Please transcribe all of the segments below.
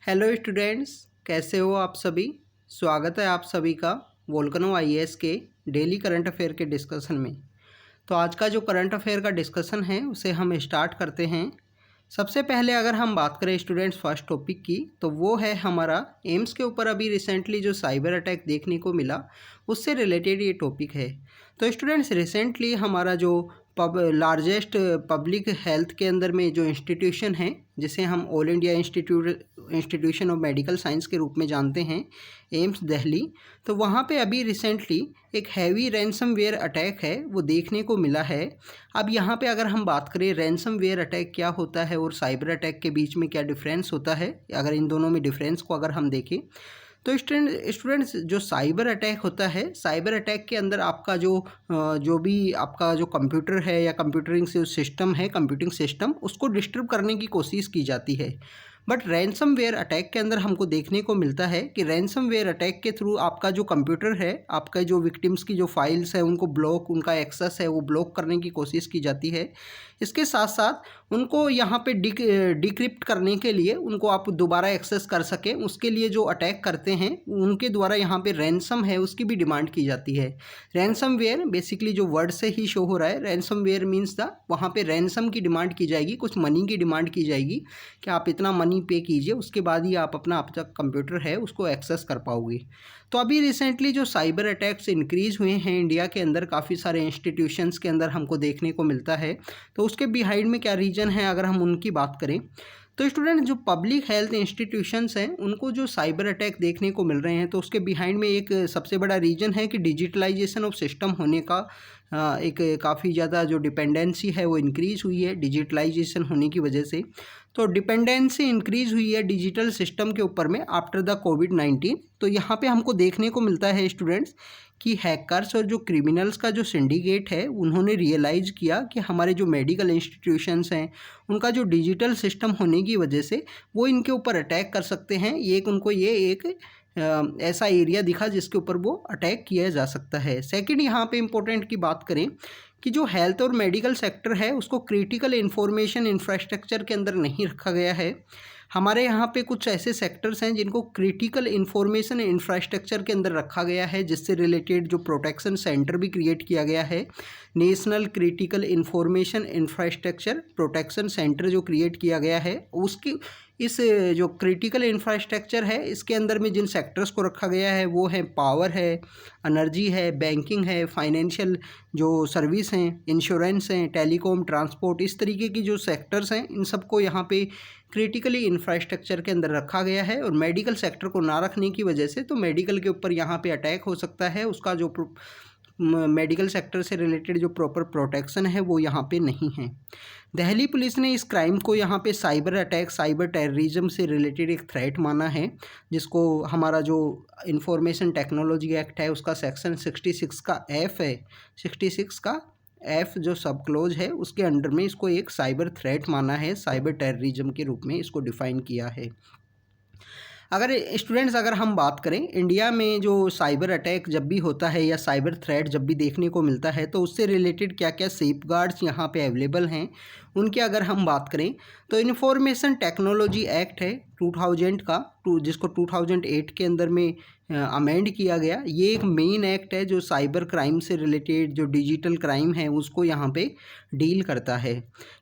Hello students, कैसे हो आप सभी। स्वागत है आप सभी का वोल्केनो आईएएस के डेली करंट अफेयर के डिस्कशन में। तो आज का जो करंट अफेयर का डिस्कशन है उसे हम स्टार्ट करते हैं। सबसे पहले अगर हम बात करें स्टूडेंट्स फर्स्ट टॉपिक की, तो वो है हमारा एम्स के ऊपर अभी रिसेंटली जो साइबर अटैक देखने को मिला उससे रिलेटेड ये टॉपिक है। तो स्टूडेंट्स रिसेंटली हमारा जो लार्जेस्ट पब्लिक हेल्थ के अंदर में जो इंस्टीट्यूशन है जिसे हम all India institution of medical science के रूप में जानते हैं, एम्स दिल्ली, तो वहाँ पे अभी रिसेंटली एक हैवी रैंसमवेयर अटैक है वो देखने को मिला है। अब यहाँ पे अगर हम बात करें रैंसमवेयर अटैक क्या होता है और साइबर अटैक के बीच में क्या डिफरेंस होता है, अगर इन दोनों में डिफरेंस को अगर हम देखें तो स्टूडेंट्स जो साइबर अटैक होता है, साइबर अटैक के अंदर आपका जो भी आपका जो कंप्यूटर है या कंप्यूटरिंग से सिस्टम है, कंप्यूटिंग सिस्टम, उसको डिस्टर्ब करने की कोशिश की जाती है। बट रैंसमवेयर अटैक के अंदर हमको देखने को मिलता है कि रैंसमवेयर अटैक के थ्रू आपका जो कंप्यूटर है, आपका जो विक्टिम्स की जो फाइल्स है उनको उनका एक्सेस है वो ब्लॉक करने की कोशिश की जाती है। इसके साथ साथ उनको यहाँ पे डिक्रिप्ट करने के लिए उनको आप दोबारा एक्सेस कर सकें, उसके लिए जो अटैक करते हैं उनके द्वारा यहाँ पे रैंसम है उसकी भी डिमांड की जाती है। रैंसमवेयर बेसिकली जो वर्ड से ही शो हो रहा है, रैंसमवेयर मीन्स वहाँ पे रैंसम की डिमांड की जाएगी, कुछ मनी की डिमांड की जाएगी कि आप इतना मनी पे कीजिए, उसके बाद ही आप अपना आपका कंप्यूटर है उसको एक्सेस कर पाओगे। तो अभी रिसेंटली जो साइबर अटैक्स इंक्रीज़ हुए हैं इंडिया के अंदर, काफ़ी सारे इंस्टीट्यूशंस के अंदर हमको देखने को मिलता है। तो उसके बिहाइंड में क्या रीज़न है अगर हम उनकी बात करें, तो स्टूडेंट जो पब्लिक हेल्थ इंस्टीट्यूशंस हैं उनको जो साइबर अटैक देखने को मिल रहे हैं, तो उसके बिहाइंड में एक सबसे बड़ा रीज़न है कि डिजिटलाइजेशन ऑफ सिस्टम होने का एक काफ़ी ज़्यादा जो डिपेंडेंसी है वो इंक्रीज़ हुई है डिजिटलाइजेशन होने की वजह से। तो डिपेंडेंसी इंक्रीज़ हुई है डिजिटल सिस्टम के ऊपर में आफ्टर द कोविड-19। तो यहाँ पे हमको देखने को मिलता है स्टूडेंट्स कि हैकर्स और जो क्रिमिनल्स का जो सिंडिकेट है उन्होंने रियलाइज़ किया कि हमारे जो मेडिकल इंस्टीट्यूशंस हैं उनका जो डिजिटल सिस्टम होने की वजह से वो इनके ऊपर अटैक कर सकते हैं। ये एक ऐसा एरिया दिखा जिसके ऊपर वो अटैक किया जा सकता है। सेकंड, यहाँ पे इम्पोर्टेंट की बात करें कि जो हेल्थ और मेडिकल सेक्टर है उसको क्रिटिकल इंफॉर्मेशन इंफ्रास्ट्रक्चर के अंदर नहीं रखा गया है। हमारे यहाँ पे कुछ ऐसे सेक्टर्स हैं जिनको क्रिटिकल इंफॉर्मेशन इंफ्रास्ट्रक्चर के अंदर रखा गया है, जिससे रिलेटेड जो प्रोटेक्शन सेंटर भी क्रिएट किया गया है। National critical information infrastructure protection centre जो क्रिएट किया गया है, उसकी इस जो क्रिटिकल इंफ्रास्ट्रक्चर है इसके अंदर में जिन सेक्टर्स को रखा गया है वो है पावर है, एनर्जी है, बैंकिंग है, फाइनेंशियल जो सर्विस हैं, इंश्योरेंस हैं, टेलीकॉम, ट्रांसपोर्ट, इस तरीके की जो सेक्टर्स हैं इन सबको यहाँ पे क्रिटिकली इंफ्रास्ट्रक्चर के अंदर रखा गया है। और मेडिकल सेक्टर को ना रखने की वजह से तो मेडिकल के ऊपर यहाँ पे अटैक हो सकता है, उसका जो मेडिकल सेक्टर से रिलेटेड जो प्रॉपर प्रोटेक्शन है वो यहाँ पे नहीं है। दिल्ली पुलिस ने इस क्राइम को यहाँ पे साइबर अटैक, साइबर टेररिज्म से रिलेटेड एक थ्रेट माना है, जिसको हमारा जो इंफॉर्मेशन टेक्नोलॉजी एक्ट है उसका सेक्शन 66 का एफ है, 66 का एफ जो सब क्लोज है उसके अंडर में इसको एक साइबर थ्रेट माना है, साइबर टेररिज्म के रूप में इसको डिफ़ाइन किया है। अगर हम बात करें इंडिया में जो साइबर अटैक जब भी होता है या साइबर थ्रेट जब भी देखने को मिलता है तो उससे रिलेटेड क्या क्या सेफगार्ड्स यहाँ पे अवेलेबल हैं उनकी अगर हम बात करें तो इंफॉर्मेशन टेक्नोलॉजी एक्ट है 2000 का, जिसको 2008 के अंदर में अमेंड किया गया। ये एक मेन एक्ट है जो साइबर क्राइम से रिलेटेड जो डिजिटल क्राइम है उसको यहाँ पे डील करता है।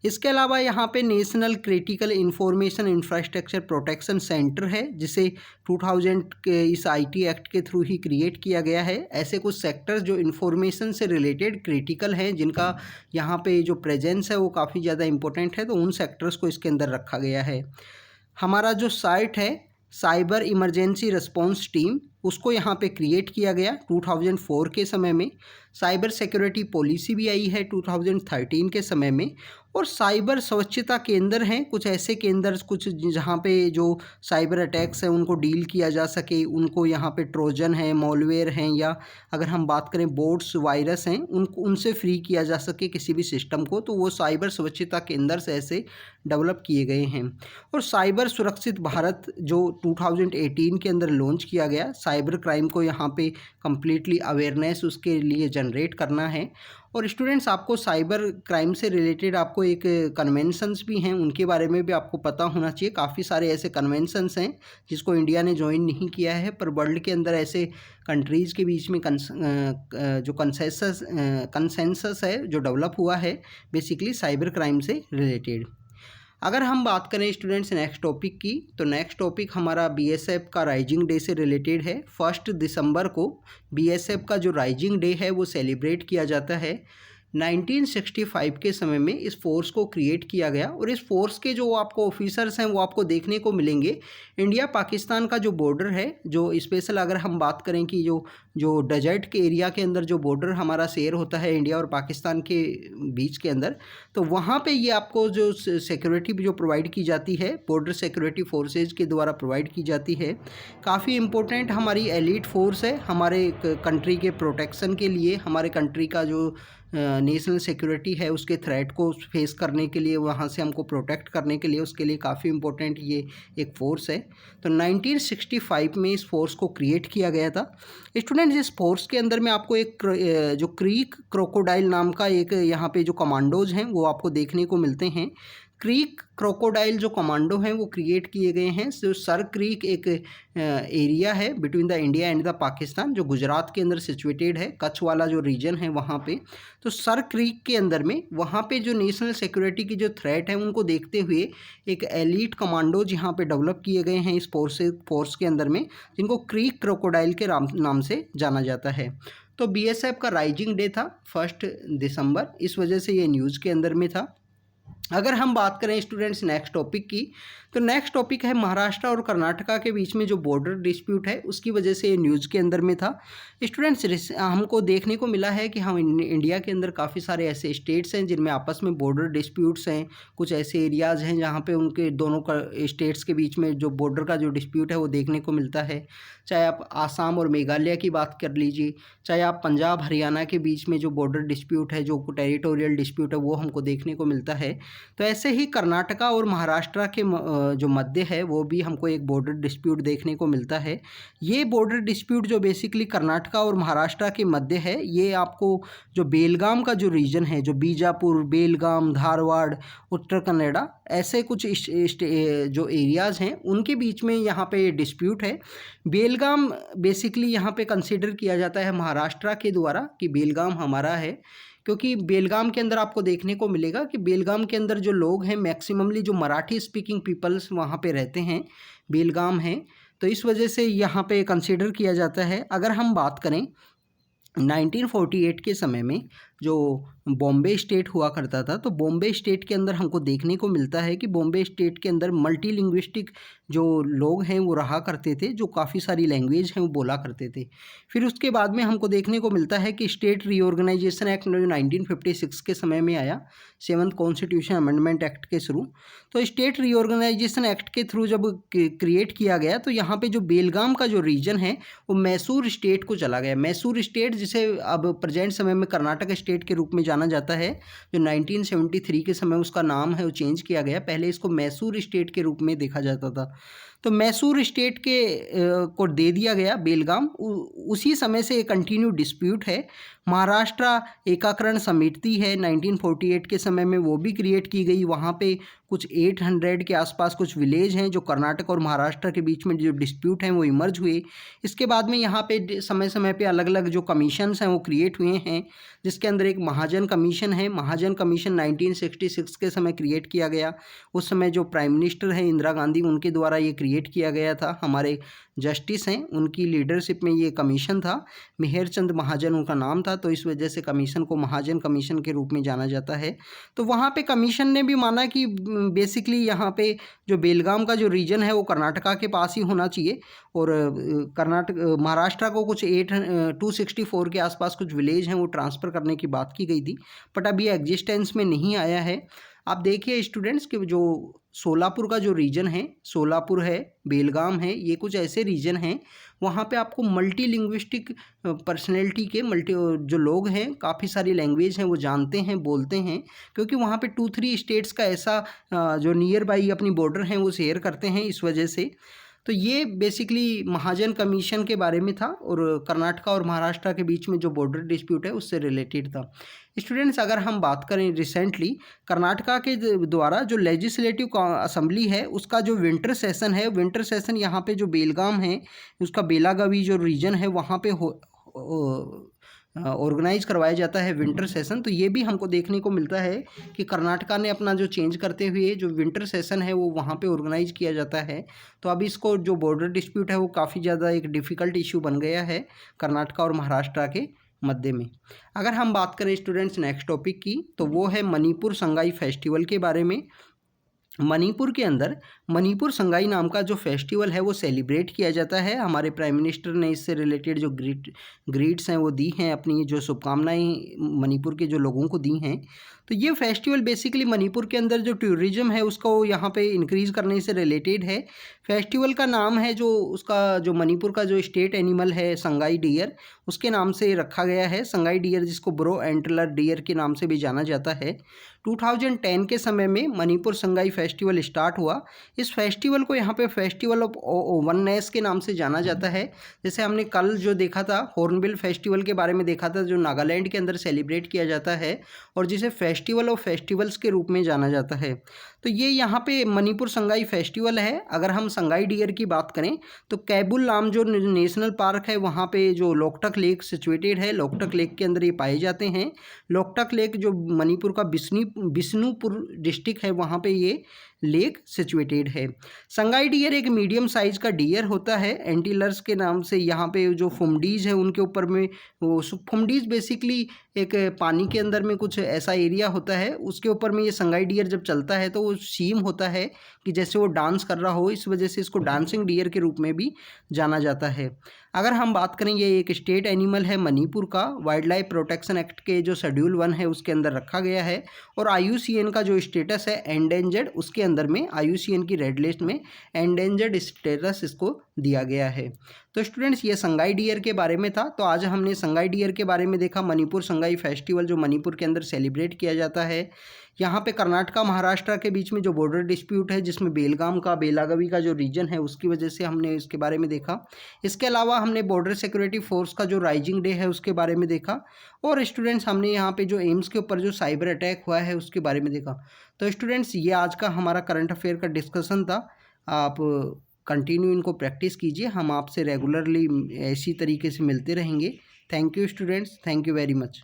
इसके अलावा यहाँ पे national critical information infrastructure protection centre है जिसे 2000 के इस आईटी एक्ट के थ्रू ही क्रिएट किया गया है। ऐसे कुछ सेक्टर्स जो इंफॉर्मेशन से रिलेटेड क्रिटिकल हैं जिनका यहाँ पे जो प्रेजेंस है वो काफ़ी ज़्यादा इंपॉर्टेंट है, तो उन सेक्टर्स को इसके अंदर रखा गया है। हमारा जो साइट है साइबर इमरजेंसी रिस्पॉन्स टीम, उसको यहाँ पे क्रिएट किया गया 2004 के समय में। साइबर सिक्योरिटी पॉलिसी भी आई है 2013 के समय में। और साइबर स्वच्छता केंद्र हैं, कुछ ऐसे केंद्र कुछ जहाँ पे जो साइबर अटैक्स हैं उनको डील किया जा सके, उनको यहाँ पे ट्रोजन है, मॉलवेयर हैं, या अगर हम बात करें बोट्स वायरस हैं उनको उनसे फ्री किया जा सके किसी भी सिस्टम को, तो वो साइबर स्वच्छता केंद्र से ऐसे डेवलप किए गए हैं। और साइबर सुरक्षित भारत जो 2018 के अंदर लॉन्च किया गया, साइबर क्राइम को यहाँ पे कम्प्लीटली अवेयरनेस उसके लिए जनरेट करना है। और स्टूडेंट्स, आपको साइबर क्राइम से रिलेटेड आपको एक कन्वेंशंस भी हैं, उनके बारे में भी आपको पता होना चाहिए। काफ़ी सारे ऐसे कन्वेंशंस हैं जिसको इंडिया ने ज्वाइन नहीं किया है, पर वर्ल्ड के अंदर ऐसे कंट्रीज़ के बीच में जो कंसेंसस है जो डेवलप हुआ है बेसिकली साइबर क्राइम से रिलेटेड। अगर हम बात करें स्टूडेंट्स नेक्स्ट टॉपिक की, तो नेक्स्ट टॉपिक हमारा बीएसएफ का राइजिंग डे से रिलेटेड है। 1 दिसंबर को बीएसएफ का जो राइजिंग डे है वो सेलिब्रेट किया जाता है। 1965 के समय में इस फोर्स को क्रिएट किया गया और इस फोर्स के जो आपको ऑफिसर्स हैं वो आपको देखने को मिलेंगे। इंडिया पाकिस्तान का जो बॉर्डर है, जो स्पेशल अगर हम बात करें कि जो डेजर्ट के एरिया के अंदर जो बॉर्डर हमारा शेयर होता है इंडिया और पाकिस्तान के बीच के अंदर, तो वहाँ पे ये आपको जो सिक्योरिटी जो प्रोवाइड की जाती है बॉर्डर सिक्योरिटी फोर्सेज के द्वारा प्रोवाइड की जाती है। काफ़ी इम्पोर्टेंट हमारी एलीट फोर्स है हमारे कंट्री के प्रोटेक्शन के लिए, हमारे कंट्री का जो नेशनल सिक्योरिटी है उसके थ्रेट को फेस करने के लिए, वहाँ से हमको प्रोटेक्ट करने के लिए, उसके लिए काफ़ी इम्पोर्टेंट ये एक फ़ोर्स है। तो 1965 में इस फोर्स को क्रिएट किया गया था। स्टूडेंट्स, इस फोर्स के अंदर में आपको एक जो क्रीक क्रोकोडाइल नाम का एक यहाँ पे जो कमांडोज हैं वो आपको देखने को मिलते हैं। क्रीक क्रोकोडाइल जो कमांडो हैं वो क्रिएट किए गए हैं। जो सर क्रीक एक एरिया है between the India and the Pakistan, जो गुजरात के अंदर सिचुएटेड है, कच्छ वाला जो रीजन है वहाँ पे। तो सर क्रीक के अंदर में वहाँ पे जो नेशनल सिक्योरिटी की जो थ्रेट है उनको देखते हुए एक एलीट कमांडोज यहाँ पे डेवलप किए गए हैं इस फोर्स के अंदर में, जिनको क्रीक क्रोकोडाइल के नाम से जाना जाता है। तो बीएसएफ का राइजिंग डे था 1 दिसंबर, इस वजह से ये न्यूज़ के अंदर में था। अगर हम बात करें स्टूडेंट्स नेक्स्ट टॉपिक की, तो नेक्स्ट टॉपिक है महाराष्ट्र और कर्नाटका के बीच में जो बॉर्डर डिस्प्यूट है उसकी वजह से ये न्यूज़ के अंदर में था। स्टूडेंट्स, हमको देखने को मिला है कि हम इंडिया के अंदर काफ़ी सारे ऐसे स्टेट्स हैं जिनमें आपस में बॉर्डर डिस्प्यूट्स हैं। कुछ ऐसे एरियाज़ हैं जहाँ पे उनके दोनों का स्टेट्स के बीच में जो बॉर्डर का जो डिस्प्यूट है वो देखने को मिलता है। चाहे आप आसाम और मेघालय की बात कर लीजिए, चाहे आप पंजाब हरियाणा के बीच में जो बॉर्डर डिस्प्यूट है, जो टेरिटोरियल डिस्प्यूट है, वो हमको देखने को मिलता है। तो ऐसे ही कर्नाटका और महाराष्ट्र के जो मध्य है वो भी हमको एक बॉर्डर डिस्प्यूट देखने को मिलता है। ये बॉर्डर डिस्प्यूट जो बेसिकली कर्नाटका और महाराष्ट्र के मध्य है, ये आपको जो बेलगाम का जो रीजन है, जो बीजापुर, बेलगाम, धारवाड़, उत्तर कन्नड़ा, ऐसे कुछ जो एरियाज़ हैं उनके बीच में यहाँ पे डिस्प्यूट है। बेलगाम बेसिकली यहाँ पे कंसिडर किया जाता है महाराष्ट्र के द्वारा कि बेलगाम हमारा है, क्योंकि बेलगाम के अंदर आपको देखने को मिलेगा कि बेलगाम के अंदर जो लोग हैं मैक्सिममली जो मराठी स्पीकिंग पीपल्स वहाँ पे रहते हैं, बेलगाम है, तो इस वजह से यहाँ पे कंसिडर किया जाता है। अगर हम बात करें 1948 के समय में जो बॉम्बे स्टेट हुआ करता था, तो बॉम्बे स्टेट के अंदर हमको देखने को मिलता है कि बॉम्बे स्टेट के अंदर मल्टीलिंग्विस्टिक जो लोग हैं वो रहा करते थे, जो काफ़ी सारी लैंग्वेज हैं वो बोला करते थे। फिर उसके बाद में हमको देखने को मिलता है कि स्टेट रीऑर्गेनाइजेशन एक्ट जो 1956 के समय में आया, 7th कॉन्स्टिट्यूशन अमेंडमेंट एक्ट के थ्रू। तो स्टेट रीऑर्गेनाइजेशन एक्ट के थ्रू जब क्रिएट किया गया तो यहाँ पे जो बेलगाम का जो रीजन है वो मैसूर स्टेट को चला गया। मैसूर स्टेट, जिसे अब प्रेजेंट समय में कर्नाटक स्टेट के रूप में जाना जाता है, जो 1973 के समय उसका नाम है वो चेंज किया गया। पहले इसको मैसूर स्टेट के रूप में देखा जाता था, तो मैसूर स्टेट के को दे दिया गया बेलगाम। उसी समय से एक कंटिन्यू डिस्प्यूट है। महाराष्ट्र एकाकरण समिति है 1948 के समय में, वो भी क्रिएट की गई। वहाँ पे कुछ 800 के आसपास कुछ विलेज हैं जो कर्नाटक और महाराष्ट्र के बीच में जो डिस्प्यूट हैं वो इमर्ज हुए। इसके बाद में यहाँ पे समय समय पे अलग अलग जो कमीशंस हैं वो क्रिएट हुए हैं, जिसके अंदर एक महाजन कमीशन है। महाजन कमीशन 1966 के समय क्रिएट किया गया। उस समय जो प्राइम मिनिस्टर है इंदिरा गांधी, उनके द्वारा ये क्रिएट किया गया था। हमारे जस्टिस हैं, उनकी लीडरशिप में ये कमीशन था। मेहर चंद महाजन उनका नाम था, तो इस वजह से कमीशन को महाजन कमीशन के रूप में जाना जाता है। तो वहाँ पे कमीशन ने भी माना कि बेसिकली यहाँ पे जो बेलगाम का जो रीजन है वो कर्नाटका के पास ही होना चाहिए, और महाराष्ट्र को कुछ 264 के आसपास कुछ विलेज हैं वो ट्रांसफ़र करने की बात की गई थी, बट अभी एग्जिस्टेंस में नहीं आया है। आप देखिए स्टूडेंट्स कि जो सोलापुर का जो रीजन है, सोलापुर है, बेलगाम है, ये कुछ ऐसे रीजन हैं वहाँ पे आपको मल्टी लिंग्विस्टिक पर्सनैलिटी के जो लोग हैं, काफ़ी सारी लैंग्वेज हैं वो जानते हैं, बोलते हैं, क्योंकि वहाँ पे 2-3 स्टेट्स का ऐसा जो नियर बाई अपनी बॉर्डर हैं वो शेयर करते हैं, इस वजह से। तो ये बेसिकली महाजन कमीशन के बारे में था और कर्नाटका और महाराष्ट्र के बीच में जो बॉर्डर डिस्प्यूट है उससे रिलेटेड था। स्टूडेंट्स, अगर हम बात करें रिसेंटली कर्नाटका के द्वारा जो लेजिस्लेटिव असेंबली है उसका जो विंटर सेशन है, विंटर सेशन यहाँ पे जो बेलगाम है उसका बेलागावी जो रीजन है वहाँ पे ऑर्गेनाइज करवाया जाता है विंटर सेशन। तो ये भी हमको देखने को मिलता है कि कर्नाटका ने अपना जो चेंज करते हुए जो विंटर सेशन है वो वहाँ पे ऑर्गेनाइज किया जाता है। तो अब इसको जो बॉर्डर डिस्प्यूट है वो काफ़ी ज़्यादा एक डिफ़िकल्ट इशू बन गया है कर्नाटका और महाराष्ट्र के मध्य में। अगर हम बात करें स्टूडेंट्स नेक्स्ट टॉपिक की, तो वो है मणिपुर संगाई फेस्टिवल के बारे में। मणिपुर के अंदर मणिपुर संगाई नाम का जो फेस्टिवल है वो सेलिब्रेट किया जाता है। हमारे प्राइम मिनिस्टर ने इससे रिलेटेड जो ग्रीट्स हैं वो दी हैं, अपनी जो शुभकामनाएं मणिपुर के जो लोगों को दी हैं। तो ये फेस्टिवल बेसिकली मणिपुर के अंदर जो टूरिज्म है उसको यहाँ पे इंक्रीज़ करने से रिलेटेड है। फेस्टिवल का नाम है जो उसका जो मणिपुर का जो स्टेट एनिमल है संगाई डियर, उसके नाम से रखा गया है। संगाई डियर जिसको ब्रो एंटलर डियर के नाम से भी जाना जाता है। 2010 के समय में मणिपुर संगाई फेस्टिवल स्टार्ट हुआ। इस फेस्टिवल को यहाँ पे फेस्टिवल ऑफ वननेस के नाम से जाना जाता है। जैसे हमने कल जो देखा था हॉर्नबिल फेस्टिवल के बारे में देखा था, जो नागालैंड के अंदर सेलिब्रेट किया जाता है और जिसे फेस्टिवल ऑफ फेस्टिवल्स के रूप में जाना जाता है। तो ये यहाँ पे मणिपुर संगाई फेस्टिवल है। अगर हम संगाई डियर की बात करें तो कैबुल नाम जो नेशनल पार्क है वहाँ पे जो लोकटक लेक सिचुएटेड है, लोकटक लेक के अंदर ये पाए जाते हैं। लोकटक लेक जो मणिपुर का बिष्णुपुर डिस्ट्रिक्ट है वहाँ पे ये लेक सिचुएटेड है। संगाई डियर एक मीडियम साइज का डियर होता है, एंटीलर्स के नाम से। यहाँ पे जो फुमडीज है उनके ऊपर में वो फुमडीज बेसिकली एक पानी के अंदर में कुछ ऐसा एरिया होता है, उसके ऊपर में ये संगाई डियर जब चलता है तो वो सीम होता है कि जैसे वो डांस कर रहा हो, इस वजह से इसको डांसिंग डियर के रूप में भी जाना जाता है। अगर हम बात करें ये एक स्टेट एनिमल है मणिपुर का, वाइल्ड लाइफ प्रोटेक्शन एक्ट के जो शेड्यूल 1 है उसके अंदर रखा गया है और IUCN का जो स्टेटस है एंडेंजर्ड, उसके अंदर में IUCN की रेड लिस्ट में एंडेंजर्ड स्टेटस इसको दिया गया है। तो स्टूडेंट्स ये संगाई डियर के बारे में था। तो आज हमने संगाई डियर के बारे में देखा, मणिपुर संगाई फेस्टिवल जो मणिपुर के अंदर सेलिब्रेट किया जाता है। यहाँ पे कर्नाटका महाराष्ट्र के बीच में जो बॉर्डर डिस्प्यूट है जिसमें बेलगाम का बेलागावी का जो रीजन है उसकी वजह से हमने इसके बारे में देखा। इसके अलावा हमने बॉर्डर सिक्योरिटी फोर्स का जो राइजिंग डे है उसके बारे में देखा और स्टूडेंट्स हमने यहाँ पे जो एम्स के ऊपर जो साइबर अटैक हुआ है उसके बारे में देखा। तो स्टूडेंट्स ये आज का हमारा करंट अफेयर का डिस्कशन था। आप कंटिन्यू इनको प्रैक्टिस कीजिए, हम आपसे रेगुलरली ऐसी तरीके से मिलते रहेंगे। Thank you students, thank you very much.